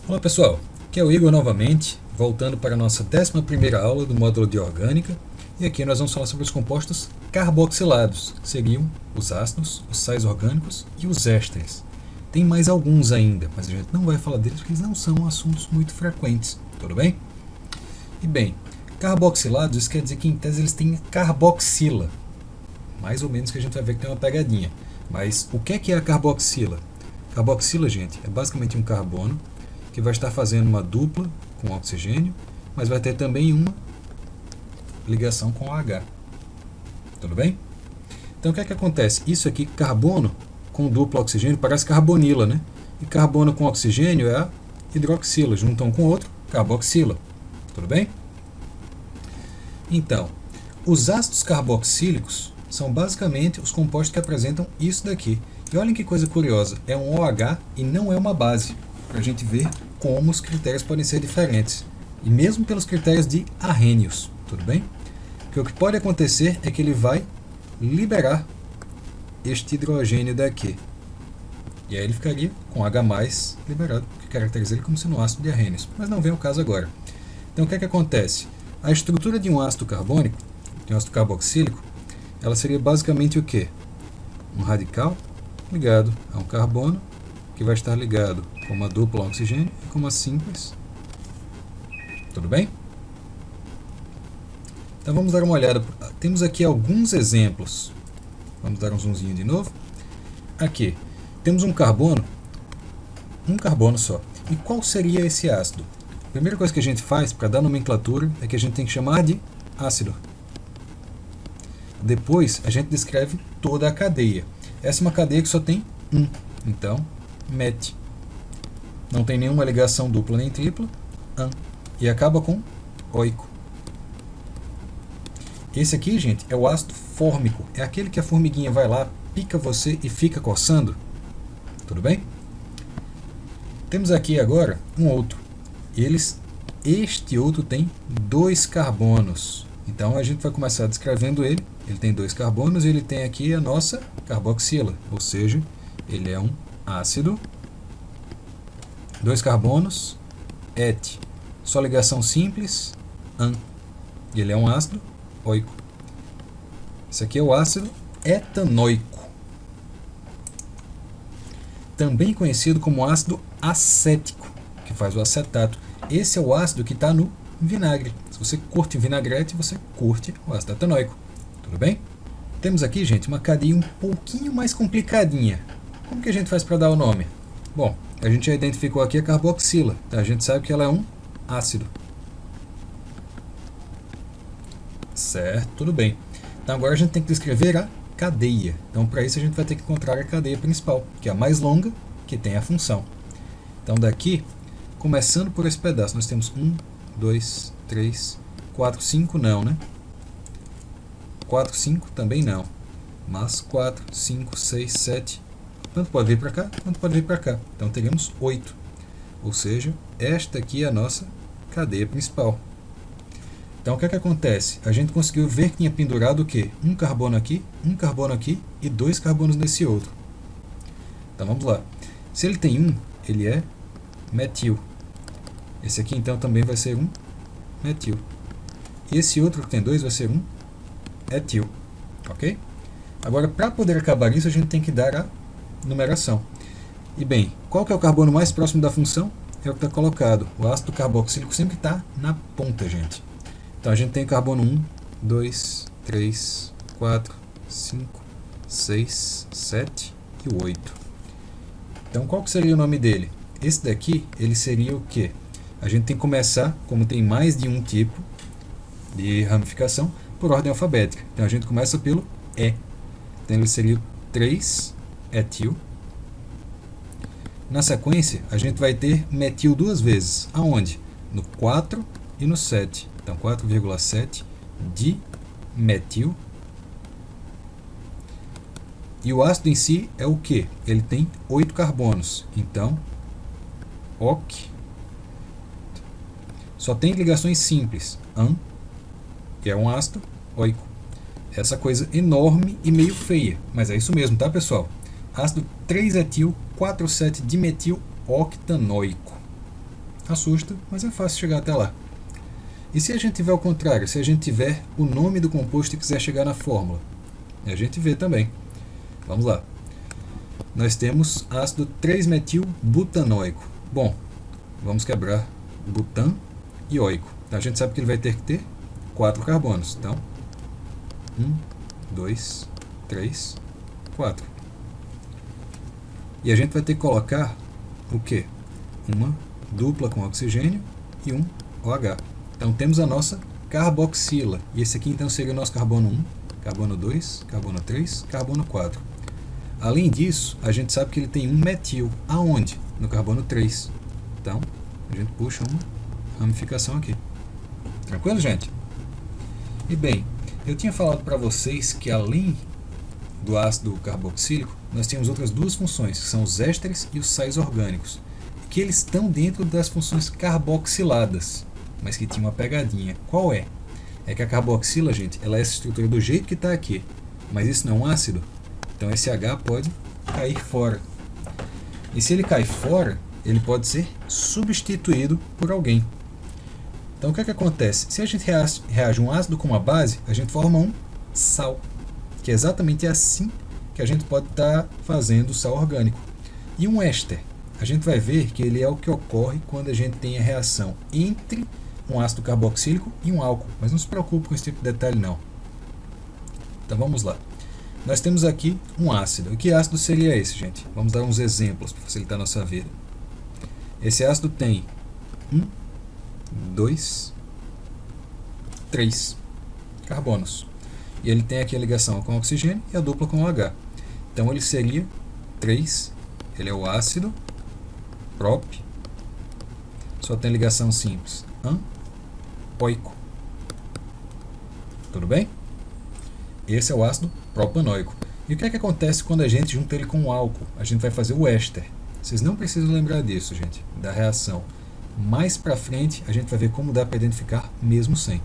Olá pessoal, aqui é o Igor novamente, voltando para a nossa 11ª aula do módulo de orgânica, e aqui nós vamos falar sobre os compostos carboxilados, que seriam os ácidos, os sais orgânicos e os ésteres. Tem mais alguns ainda, mas a gente não vai falar deles porque eles não são assuntos muito frequentes, tudo bem? E bem, carboxilados, isso quer dizer que em tese eles têm carboxila, mais ou menos, que a gente vai ver que tem uma pegadinha. Mas o que é a carboxila? Carboxila, gente, é basicamente um carbono que vai estar fazendo uma dupla com oxigênio, mas vai ter também uma ligação com OH. Tudo bem? Então o que acontece? Isso aqui, carbono com duplo oxigênio, parece carbonila, né? E carbono com oxigênio é a hidroxila, juntam um com o outro, carboxila. Tudo bem? Então, os ácidos carboxílicos são basicamente os compostos que apresentam isso daqui. E olhem que coisa curiosa, é um OH e não é uma base, para a gente ver como os critérios podem ser diferentes. E mesmo pelos critérios de Arrhenius, tudo bem? Porque o que pode acontecer é que ele vai liberar este hidrogênio daqui. E aí ele ficaria com H+, liberado, que caracteriza ele como sendo um ácido de Arrhenius. Mas não vem o caso agora. Então o que acontece? A estrutura de um ácido carbônico, de um ácido carboxílico, ela seria basicamente o quê? Um radical ligado a um carbono, que vai estar ligado com uma dupla oxigênio e com uma simples. Tudo bem? Então vamos dar uma olhada. Temos aqui alguns exemplos. Vamos dar um zoomzinho de novo. Aqui, temos um carbono só. E qual seria esse ácido? A primeira coisa que a gente faz para dar nomenclatura é que a gente tem que chamar de ácido. Depois a gente descreve toda a cadeia. Essa é uma cadeia que só tem um. Então, met. Não tem nenhuma ligação dupla nem tripla. An. E acaba com oico. Esse aqui, gente, é o ácido fórmico. É aquele que a formiguinha vai lá, pica você e fica coçando. Tudo bem? Temos aqui agora um outro. Este outro tem 2 carbonos. Então a gente vai começar descrevendo ele. Ele tem 2 carbonos e ele tem aqui a nossa carboxila. Ou seja, ele é um ácido. 2 carbonos, et. Só ligação simples, an. E ele é um ácido oico. Esse aqui é o ácido etanoico. Também conhecido como ácido acético, que faz o acetato. Esse é o ácido que está no vinagre. Se você curte vinagrete, você curte o ácido etanoico. Tudo bem? Temos aqui, gente, uma cadeia um pouquinho mais complicadinha. Como que a gente faz para dar o nome? Bom, a gente já identificou aqui a carboxila. Então a gente sabe que ela é um ácido. Certo, tudo bem. Então agora a gente tem que descrever a cadeia. Então para isso a gente vai ter que encontrar a cadeia principal, que é a mais longa, que tem a função. Então daqui, começando por esse pedaço, nós temos 1, 2, 3, 4, 5 não, né? 4, 5 também não. Mas 4, 5, 6, 7, tanto pode vir para cá, quanto pode vir para cá. Então teremos 8. Ou seja, esta aqui é a nossa cadeia principal. Então o que acontece? A gente conseguiu ver que tinha pendurado o quê? Um carbono aqui e 2 carbonos nesse outro. Então vamos lá. Se ele tem um, ele é metil. Esse aqui então também vai ser um metil. E esse outro que tem 2 vai ser um etil. Ok? Agora, para poder acabar isso, a gente tem que dar a numeração. E bem, qual que é o carbono mais próximo da função? É o que está colocado. O ácido carboxílico sempre está na ponta, gente. Então a gente tem carbono 1, 2, 3, 4, 5, 6, 7 e o 8. Então qual que seria o nome dele? Esse daqui, ele seria o quê? A gente tem que começar, como tem mais de um tipo de ramificação, por ordem alfabética. Então a gente começa pelo E. Então ele seria 3-etil. Na sequência, a gente vai ter metil 2 vezes. Aonde? No 4 e no 7. Então 4,7 de metil. E o ácido em si é o que? Ele tem 8 carbonos. Então, oc. Só tem ligações simples. An, que é um ácido oico. Essa coisa enorme e meio feia. Mas é isso mesmo, tá, pessoal? Ácido 3-etil 4,7 dimetil octanoico. assusta, mas é fácil chegar até lá. E se a gente tiver ao contrário, se a gente tiver o nome do composto e quiser chegar na fórmula? A gente vê também. Vamos lá. Nós temos ácido 3-metil-butanoico. Bom, vamos quebrar butan e oico. Então, a gente sabe que ele vai ter que ter 4 carbonos. Então, 1, 2, 3, 4. E a gente vai ter que colocar o quê? Uma dupla com oxigênio e um OH. Então temos a nossa carboxila. E esse aqui então seria o nosso carbono 1, carbono 2, carbono 3, carbono 4. Além disso, a gente sabe que ele tem um metil. Aonde? No carbono 3. Então, a gente puxa uma ramificação aqui. Tranquilo, gente? E bem, eu tinha falado para vocês que além do ácido carboxílico, nós temos outras duas funções, que são os ésteres e os sais orgânicos, que eles estão dentro das funções carboxiladas, mas que tinha uma pegadinha. Qual é? É que a carboxila, gente, ela é essa estrutura do jeito que está aqui, mas isso não é um ácido, então esse H pode cair fora. E se ele cai fora, ele pode ser substituído por alguém. Então o que é que acontece? Se a gente reage um ácido com uma base, a gente forma um sal, que é exatamente assim que a gente pode estar fazendo o sal orgânico. E um éster, a gente vai ver que ele é o que ocorre quando a gente tem a reação entre um ácido carboxílico e um álcool, mas não se preocupe com esse tipo de detalhe não. Então vamos lá. Nós temos aqui um ácido. E que ácido seria esse, gente? Vamos dar uns exemplos para facilitar a nossa vida. Esse ácido tem 1, 2, 3 carbonos. E ele tem aqui a ligação com o oxigênio e a dupla com o H. Então ele seria 3, ele é o ácido prop, só tem ligação simples, apoico. Tudo bem? Esse é o ácido propanoico. E o que é que acontece quando a gente junta ele com o álcool? A gente vai fazer o éster. Vocês não precisam lembrar disso, gente, da reação. Mais pra frente a gente vai ver como dá para identificar mesmo sem.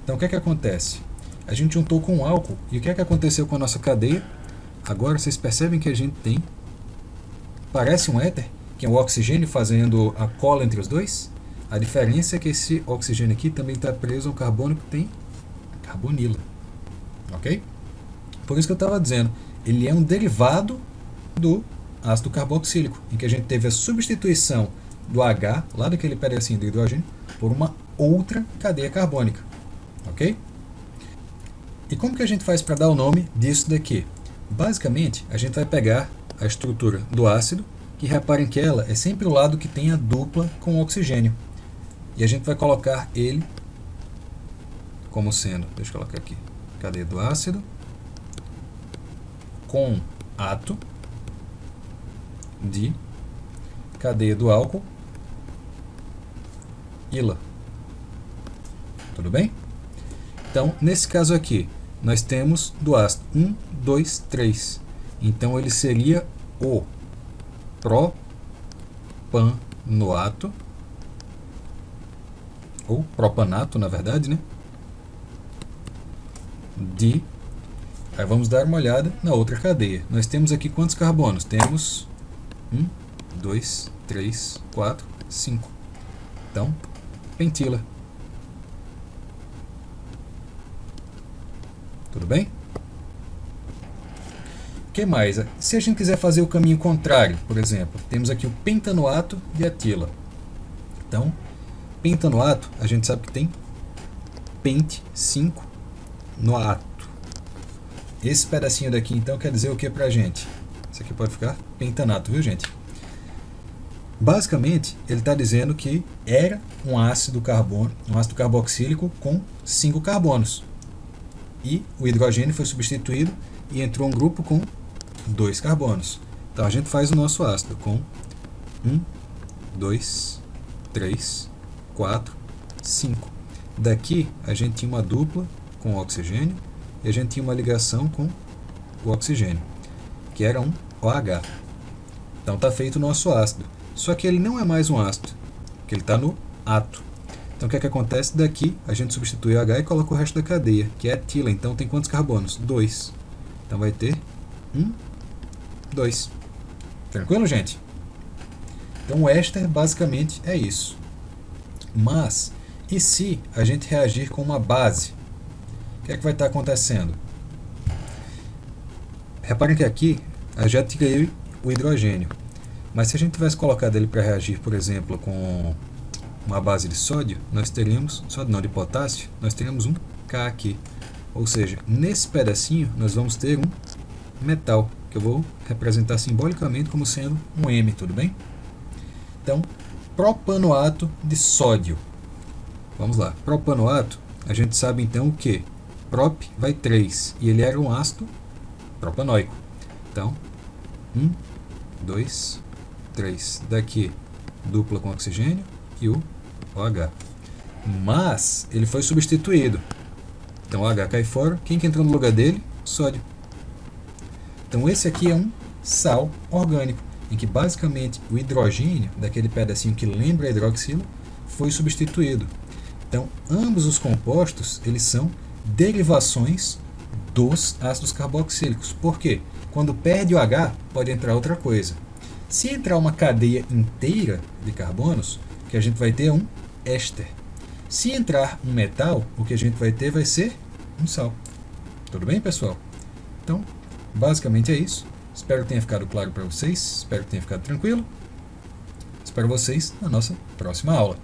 Então o que é que acontece? A gente juntou com o álcool e o que é que aconteceu com a nossa cadeia? Agora vocês percebem que a gente tem, parece um éter, que é o oxigênio fazendo a cola entre os dois. A diferença é que esse oxigênio aqui também está preso ao carbono que tem carbonila. Ok? Por isso que eu estava dizendo, ele é um derivado do ácido carboxílico, em que a gente teve a substituição do H, lá daquele pedacinho do hidrogênio, por uma outra cadeia carbônica. Ok? E como que a gente faz para dar o nome disso daqui? Basicamente, a gente vai pegar a estrutura do ácido, que reparem que ela é sempre o lado que tem a dupla com o oxigênio. E a gente vai colocar ele como sendo, deixa eu colocar aqui, cadeia do ácido, com ato de cadeia do álcool, ila. Tudo bem? Então, nesse caso aqui, nós temos do ácido 1, 2, 3. Então, ele seria o propanoato, ou propanato, na verdade, né? Aí vamos dar uma olhada na outra cadeia. Nós temos aqui quantos carbonos? Temos 1, 2, 3, 4, 5. Então, pentila. Tudo bem? O que mais? Se a gente quiser fazer o caminho contrário, por exemplo, temos aqui o pentanoato de etila. Então, pentanoato, a gente sabe que tem pente 5 noato. Esse pedacinho daqui, então, quer dizer o que pra gente? Isso aqui pode ficar pentanato, viu, gente? Basicamente, ele está dizendo que era um ácido carboxílico com 5 carbonos. E o hidrogênio foi substituído e entrou um grupo com 2 carbonos. Então a gente faz o nosso ácido com 1, 2, 3, 4, 5. Daqui a gente tinha uma dupla com o oxigênio e a gente tinha uma ligação com o oxigênio, que era um OH. Então está feito o nosso ácido. Só que ele não é mais um ácido, porque ele está no ato. Então o que é que acontece? Daqui a gente substitui o H e coloca o resto da cadeia, que é etila. Então tem quantos carbonos? 2. Então vai ter 1, 2. Tranquilo, gente? Então o éster basicamente é isso. Mas, e se a gente reagir com uma base? O que é que vai estar acontecendo? Reparem que aqui eu já tirei o hidrogênio. Mas se a gente tivesse colocado ele para reagir, por exemplo, com uma base de sódio, nós teríamos, sódio não, de potássio, nós teríamos um K aqui. Ou seja, nesse pedacinho nós vamos ter um metal, que eu vou representar simbolicamente como sendo um M, tudo bem? Então, propanoato de sódio. Vamos lá, propanoato, a gente sabe então o que? Prop vai 3, e ele era um ácido propanoico. Então, 1, 2, 3. Daqui, dupla com oxigênio e o OH. Mas, ele foi substituído. Então, o H cai fora. Quem que entrou no lugar dele? Sódio. Então, esse aqui é um sal orgânico, em que basicamente o hidrogênio, daquele pedacinho que lembra a hidroxila, foi substituído. Então, ambos os compostos, eles são derivações dos ácidos carboxílicos. Por quê? Quando perde o H, pode entrar outra coisa. Se entrar uma cadeia inteira de carbonos, o que a gente vai ter é um éster. Se entrar um metal, o que a gente vai ter vai ser um sal. Tudo bem, pessoal? Então, basicamente é isso. Espero que tenha ficado claro para vocês. Espero que tenha ficado tranquilo. Espero vocês na nossa próxima aula.